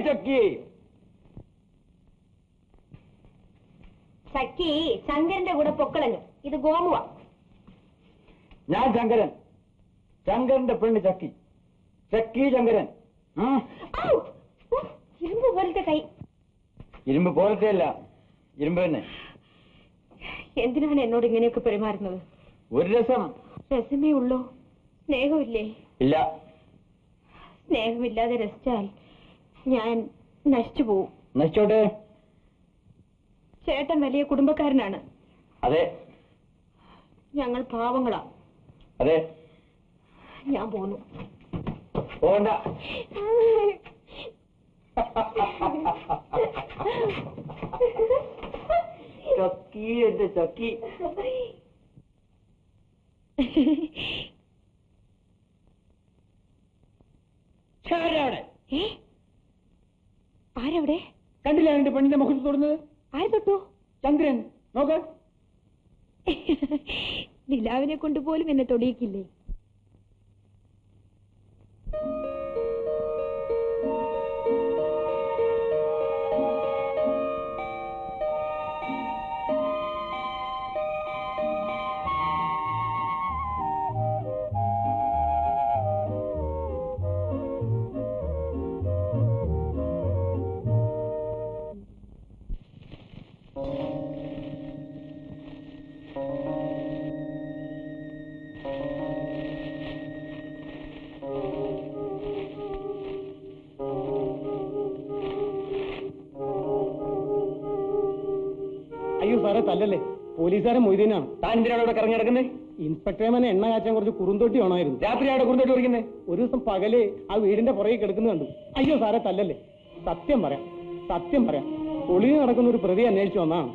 ചക്കി. ചക്കി ശങ്കരന്റെ കൂടെ പൊക്കളഞ്ഞു. ഇത് ഗോമുവ. ഞാൻ ശങ്കരൻ. ശങ്കരന്റെ പെണ്ണ് ചക്കി. ചക്കി ശങ്കരൻ. ഇരുമ്പ് പോലത്തെ കൈ. ഇരുമ്പ് പോലത്തെ അല്ല, ഇരുമ്പ് തന്നെ. എന്തിനാണ് എന്നോട് ഇങ്ങനെയൊക്കെ പെരുമാറുന്നത്? ഒരു രസം. രസമേ ഉള്ളൂ, സ്നേഹമില്ലേ? ഇല്ല. സ്നേഹമില്ലാതെ രസിച്ചാൽ ഞാൻ നശിച്ചു പോവും. നശിച്ചോട്ടെ. ചേട്ടൻ വലിയ കുടുംബക്കാരനാണ്. അതെ. ഞങ്ങൾ പാവങ്ങളാ. അതെ. ഞാൻ പോന്നു. പോണ്ട. ചക്കി, എന്റെ ചക്കി. ആരവിടെ? കണ്ടില്ല എന്റെ പെണ്ണിന്റെ മുഖത്ത് തൊടുന്നത്? ആര് തൊട്ടു? ചന്ദ്രൻ. നോക്ക്. നിലാവിനെ കൊണ്ടുപോലും എന്നെ തൊടിയിക്കില്ലേ? അയ്യോ സാറേ, തല്ലല്ലേ, പോലീസുകാരൻ മൊയ്തീനാണ്. താൻ എന്തിനാണ് ഇവിടെ കറങ്ങി കിടക്കുന്നത്? ഇൻസ്പെക്ടറെ എണ്ണ കാച്ചാൻ കുറച്ച് കുറുന്തോട്ടി വേണമായിരുന്നു. രാത്രിയാണ് കുറുന്തോട്ടി ഓടിക്കുന്നത്? ഒരു ദിവസം പകല് ആ വീടിന്റെ പുറകെ കിടക്കുന്നു കണ്ടു. അയ്യോ സാറേ, തല്ലല്ലേ, സത്യം പറയാം ഒളിവ് നടക്കുന്ന ഒരു പ്രതി അന്വേഷിച്ചു വന്നാണ്.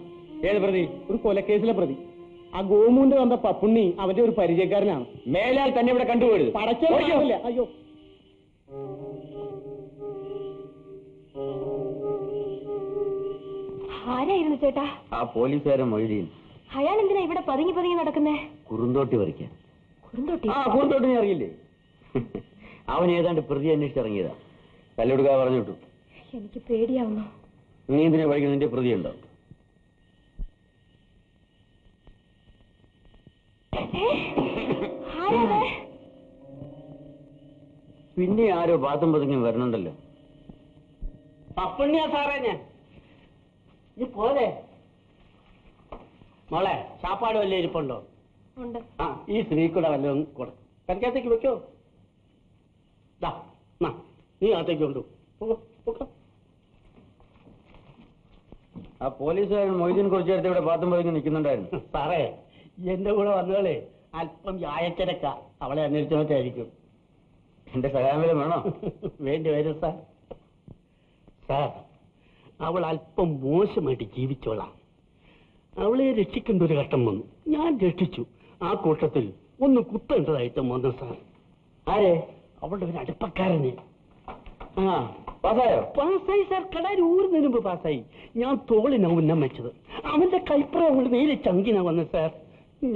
ഏത് പ്രതി? ഒരു കൊലക്കേസിലെ പ്രതി. ആ ഗോമുവിന്റെ വന്ന പപ്പുണ്ണി അവന്റെ ഒരു പരിചയക്കാരനാണ്. മേലാൽ തന്നെ ഇവിടെ കണ്ടുപോയത്. പടച്ചോല്ല. അയ്യോ, ആരായിരുന്നു ചേട്ടാ? ആ പോലീസുകാരൻ മൊയ്തീൻ. അയാൾ എന്തിനാ ഇവിടെ പതുങ്ങി പതുങ്ങി നടക്കുന്നേ? കുറുന്തോട്ടി പറിക്കാൻ. കുറുന്തോട്ടി? ആ കുറുന്തോട്ടി നീ അറിയില്ലേ? അവൻ ഏതാണ്ട് പ്രതി അന്വേഷിച്ചിറങ്ങിയതാ. തല്ലെടുക്കാ പറഞ്ഞു വിട്ടു. എനിക്ക് പേടിയാവുന്നു. നീ എന്തിനാ പഠിക്കുന്ന? നിന്റെ പ്രതി ഉണ്ടോ? പിന്നെ ആരോ പാത്തും പതുങ്ങി വരണുണ്ടല്ലോ. പപ്പുണ്ണിയാ സാറേ ഞാൻ. ഇത് പോലെ മോളെ, ചാപ്പാട് വല്ല ഇരിപ്പുണ്ടോ? ഉണ്ട്. ആ, ഈ സ്ത്രീ കൂടെ വല്ലതും കൂടെ കറിക്കകത്തേക്ക് വെക്കോ. നീ അകത്തേക്ക് കൊണ്ടു. ആ പോലീസുകാരൻ മൊയ്തീൻ കുറച്ചു നേരത്തെ ഇവിടെ പാത്തും പതുങ്ങി നിൽക്കുന്നുണ്ടായിരുന്നു. സാറേ, എന്റെ കൂടെ വന്നോളെ അല്പം ചായച്ചരക്ക അവളെ അന്വേഷിച്ചോട്ടായിരിക്കും. എന്റെ സഹായം വേണോ? വേണ്ടി വരും സാർ. സാർ, അവൾ അല്പം മോശമായിട്ട് ജീവിച്ചോളാം. അവളെ രക്ഷിക്കേണ്ട ഒരു ഘട്ടം വന്നു. ഞാൻ രക്ഷിച്ചു. ആ കൂട്ടത്തിൽ ഒന്ന് കുത്തേണ്ടതായിട്ടും വന്നു സാർ. ആരെ? അവളുടെ ഒരു അടുപ്പക്കാരന്. പാസ്സായോ? പാസ്സായി സാർ. കടാരി ഊരുന്നതിന് മുമ്പ് പാസ്സായി. ഞാൻ തോളിനാ ഉന്നം വെച്ചത്. അവന്റെ കൈപ്പുറം അവളുടെ നേരെ ചങ്കിനാ വന്നത് സാർ.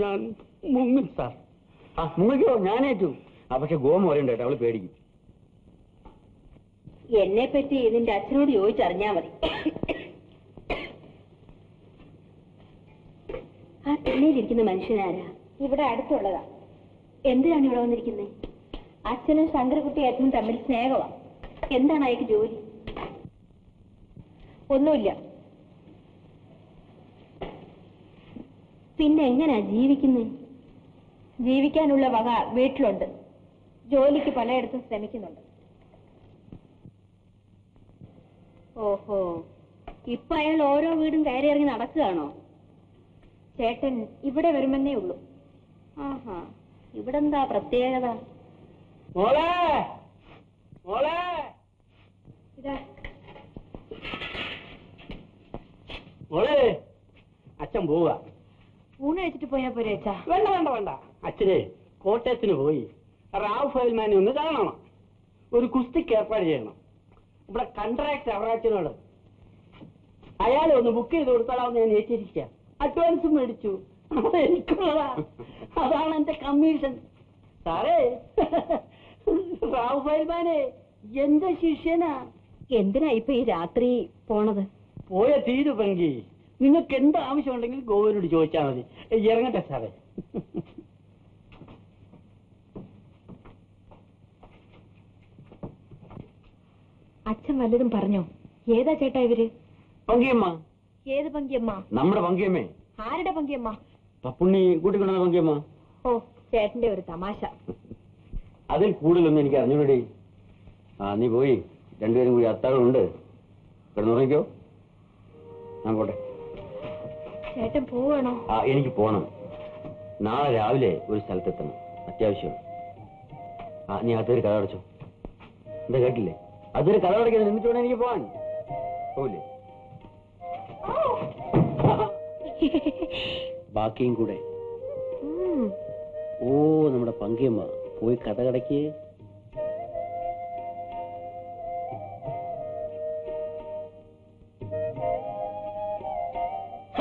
ഞാൻ മുങ്ങും സാർ. മുങ്ങിക്കോ, ഞാനേറ്റു. പക്ഷെ ഗോമ പറയണ്ട കേട്ടോ, അവള് പേടിക്കും. എന്നെ പറ്റി നിന്റെ അച്ഛനോട് ചോദിച്ചറിഞ്ഞാ മതി. ആ തിണ്ണയിലിരിക്കുന്ന മനുഷ്യനാരാ? ഇവിടെ അടുത്തുള്ളതാ. എന്തിനാണ് ഇവിടെ വന്നിരിക്കുന്നത്? അച്ഛനും ശങ്കരകുട്ടി അച്ഛനും തമ്മിൽ സ്നേഹമാണ്. എന്താണ് അയാൾക്ക് ജോലി? ഒന്നുമില്ല. പിന്നെ എങ്ങനാ ജീവിക്കുന്നത്? ജീവിക്കാനുള്ള വക വീട്ടിലുണ്ട്. ജോലിക്ക് പലയിടത്തും ശ്രമിക്കുന്നുണ്ട്. ഓഹോ, ഇപ്പൊ അയാൾ ഓരോ വീടും കയറി ഇറങ്ങി നടക്കുകയാണോ? ചേട്ടൻ ഇവിടെ വരുമെന്നേ ഉള്ളൂ. ആഹാ, ഇവിടെന്താ പ്രത്യേകത? മോളെ, മോളെ, ഇതാ മോളെ, അച്ഛൻ പോവുക. ഊണ് കഴിച്ചിട്ട് പോയാ പോരെ അച്ഛാ? വേണ്ട വേണ്ട വേണ്ട. അച്ഛനെ കോട്ടയത്തിന് പോയി റാവ് ഫയൽമാനെ ഒന്ന് കാണണം. ഒരു കുസ്തിക്ക് ഏർപ്പാട് ചെയ്യണം. ഇവിടെ കൺട്രാക്ട് അവറാച്ചനോട് അയാളെ ഒന്ന് ബുക്ക് ചെയ്ത് കൊടുത്താലാവുന്ന ഞാൻ ഏറ്റിരിക്കുക. അഡ്വാൻസും മേടിച്ചു. അതെനിക്കുള്ളതാ. അതാണ് എന്റെ കമ്മീഷൻ. സാറേ, റാവ് ഫയൽമാനെ എന്റെ ശിഷ്യനാ. എന്തിനാ ഇപ്പൊ ഈ രാത്രി പോണത്? പോയ തീരു പെങ്കി. നിങ്ങൾക്ക് എന്ത് ആവശ്യമുണ്ടെങ്കിലും ഗോവിനോട് ചോദിച്ചാൽ മതി. ഇറങ്ങട്ടെ സാറേ. അച്ഛൻ വല്ലതും പറഞ്ഞോ? ഏതാ ചേട്ടാ ഇവര്? പങ്കിയമ്മ. ഏത് പങ്കിയമ്മ? നമ്മുടെ പങ്കിയമ്മേ. ആരുടെ പങ്കിയമ്മ? പപ്പുണ്ണി കൂട്ടിക്കൊണ്ടുവന്ന പങ്കിയമ്മ. ഓ, ചേട്ടന്റെ ഒരു തമാശ. അതിൽ കൂടുതലൊന്നും എനിക്ക് അറിഞ്ഞൂടെ. നീ പോയി രണ്ടുപേരും കൂടി അത്താഴമുണ്ട് കിടന്നുറങ്ങിക്കോ. ഞാൻ പോട്ടെ. ചേട്ടൻ പോവാണോ? എനിക്ക് പോണം. നാളെ രാവിലെ ഒരു സ്ഥലത്തെത്തണം, അത്യാവശ്യം. നീ അതൊരു കഥ അടച്ചോ. എന്താ കേട്ടില്ലേ? അതൊരു കഥ അടയ്ക്കാൻ നിന്നിട്ട് വേണം എനിക്ക് പോവാൻ. പോവില്ലേ? ബാക്കിയും കൂടെ. ഓ, നമ്മുടെ പങ്കിയമ്മ പോയി കഥ കടയ്ക്ക്.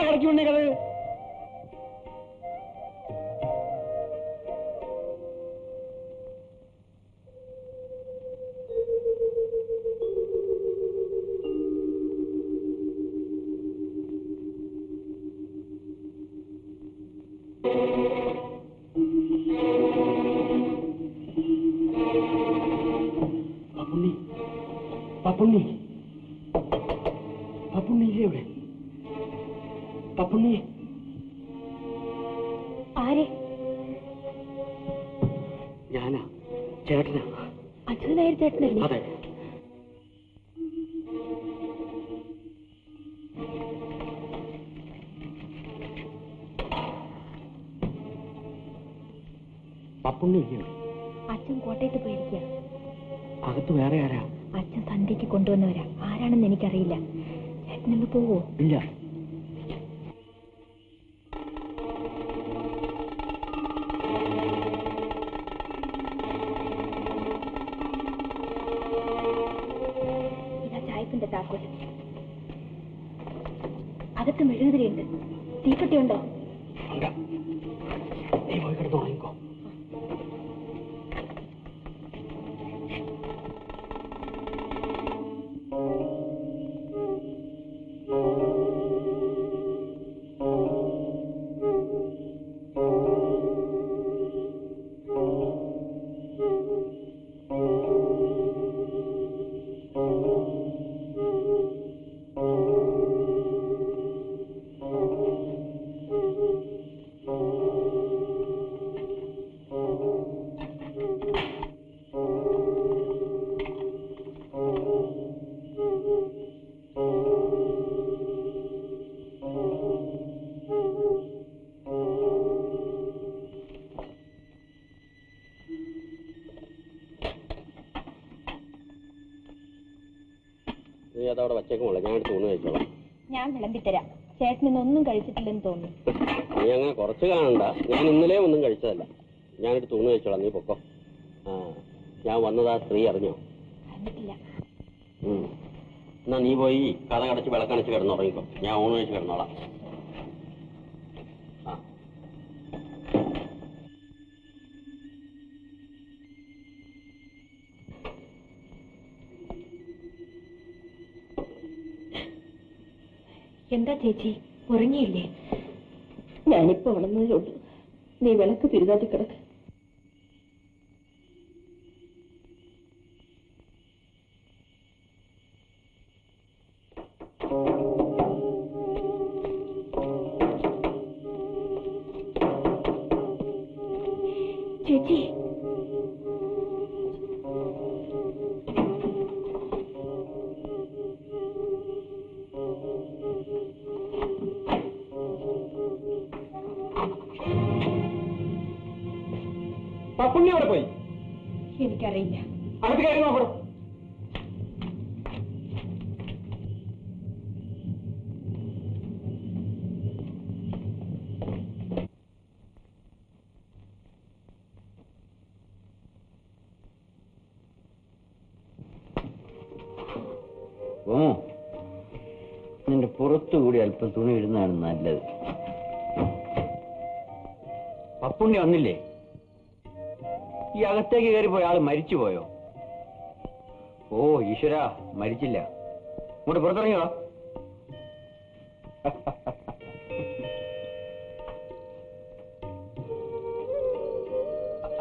അടയ്ക്കുണ്ടേ കഥ. പപ്പുണ്ണി, പപ്പുണ്ണി ഇല്ലേ ഇവിടെ? പപ്പുണ്ണി. ആരെ? ഞാനാ, ചേട്ടനാ. അച്ഛനായ ചേട്ടനല്ലേ? അതെ. പപ്പുണ്ണി ഇല്ലേ? അച്ഛൻ കോട്ടയത്ത് പോയിരിക്കുക. അകത്ത് വേറെ ആരാ? അച്ഛൻ സന്ധ്യക്ക് കൊണ്ടുവന്നവരാ. ആരാണെന്ന് എനിക്കറിയില്ല. ചേട്ടനൊന്ന് പോവോ? ഇല്ല. ഇതാ ചായപ്പിന്റെ താക്കോൽ. അകത്ത് മെഴുകുതിരിയുണ്ട്. തീപ്പെട്ടിയുണ്ടോ? നീ പോയി കിടന്നുറങ്ങിക്കോ. നീ അതവിടെ വച്ചേക്കുമല്ലോ, ഞാൻ എടുത്ത് ഊണ് കഴിച്ചോളാം. ഞാൻ വിളമ്പിത്തരാം. ചേട്ടനൊന്നും കഴിച്ചിട്ടില്ലെന്ന് തോന്നുന്നു. നീ അങ്ങനെ കുറച്ച് കാണണ്ട. ഞാൻ ഇന്നലെ ഒന്നും കഴിച്ചതല്ല. ഞാനെടുത്ത് ഊണ് കഴിച്ചോളാം, നീ പൊക്കോ. ഞാൻ വന്നത് ആ സ്ത്രീ അറിഞ്ഞോ? അറിഞ്ഞിട്ടില്ല. എന്നാ നീ പോയി കഥ കടച്ച് വിളക്കണച്ച് കിടന്നുറങ്ങിക്കോ. ഞാൻ ഊണ് കഴിച്ച് കിടന്നോളാം. എന്താ ചേച്ചി, ഉറങ്ങിയില്ലേ? ഞാനിപ്പോ ഉണർന്നതിലുള്ളൂ. നീ വിളക്ക് തിരുതാതി കിടക്ക്. ചേച്ചി, പപ്പുണ്ണി അവിടെ പോയി? എനിക്കറിയില്ല. അടുത്ത കാര്യം നോക്കണം. നിന്റെ പുറത്തുകൂടി അല്പം തുണി ഇടുന്നതാണ് നല്ലത്. പപ്പുണ്ണി വന്നില്ലേ? ഈ അകത്തേക്ക് കയറിപ്പോയ ആള് മരിച്ചുപോയോ? ഓ ഈശ്വര, മരിച്ചില്ല. ഇങ്ങോട്ട് പുറത്തിറങ്ങിയോ?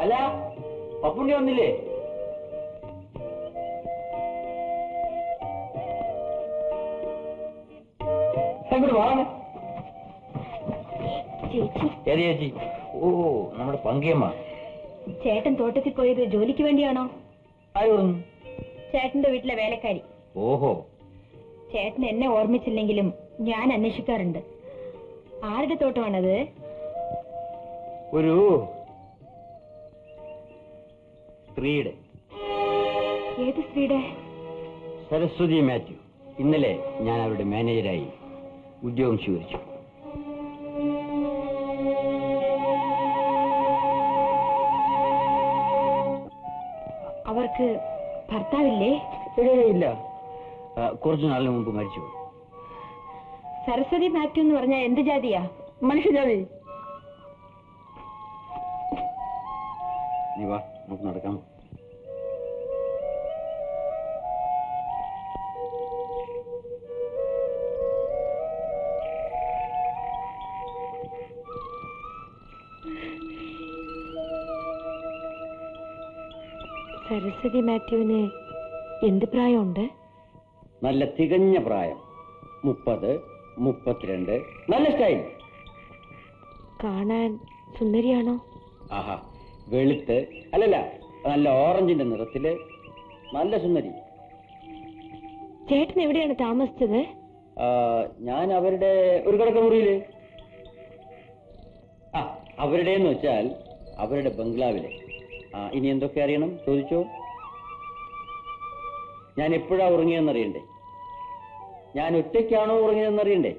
അല്ല, പപ്പുണ്ടി വന്നില്ലേ? ഇങ്ങോട്ട് വാങ്ങ. ചേച്ചി. ഏത് ചേച്ചി? ഓ, നമ്മുടെ പങ്കിയമ്മ. ചേട്ടൻ തോട്ടത്തിൽ പോയത് ജോലിക്ക് വേണ്ടിയാണോ? ആര് പറഞ്ഞു? ചേട്ടന്റെ വീട്ടിലെ വേലക്കാരി. ഓഹോ. ചേട്ടൻ എന്നെ ഓർമ്മിച്ചില്ലെങ്കിലും ഞാൻ അന്വേഷിക്കാറുണ്ട്. ആരുടെ തോട്ടമാണത്? ഒരു സ്ത്രീയുടെ. ഏത് സ്ത്രീയുടെ? സരസ്വതി മാത്യു. ഇന്നലെ ഞാൻ അവരുടെ മാനേജരായി ഉദ്യോഗം സ്വീകരിച്ചു. അവർക്ക് ഭർത്താവില്ലേ? ഇല്ല, കുറച്ചു നാളിന് മുമ്പ് മരിച്ചു. സരസ്വതി മാത്യു എന്ന് പറഞ്ഞാൽ എന്ത് ജാതിയാ? മനുഷ്യജാതി. നീ വാ, നമുക്ക് നടക്കാം. സരസ്വതി മാത്യുവിന് എന്ത് പ്രായമുണ്ട്? നല്ല തികഞ്ഞ പ്രായം. 30, 32. നല്ല സ്റ്റൈൽ. കാണാൻ സുന്ദരിയാണോ? ആഹാ, വെളുത്ത്, അല്ലല്ല, നല്ല ഓറഞ്ചിന്റെ നിറത്തില്, നല്ല സുന്ദരി. ചേട്ടൻ എവിടെയാണ് താമസിച്ചത്? ഞാൻ അവരുടെ ഒരു കിടക്കമുറിയില്. അവരുടെ എന്ന് വെച്ചാൽ അവരുടെ ബംഗ്ലാവിലെ. ഇനി എന്തൊക്കെ അറിയണം ചോദിച്ചോ. ഞാൻ എപ്പോഴാ ഉറങ്ങിയെന്നറിയണ്ടേ? ഞാൻ ഒറ്റയ്ക്കാണോ ഉറങ്ങിയതെന്നറിയണ്ടേ?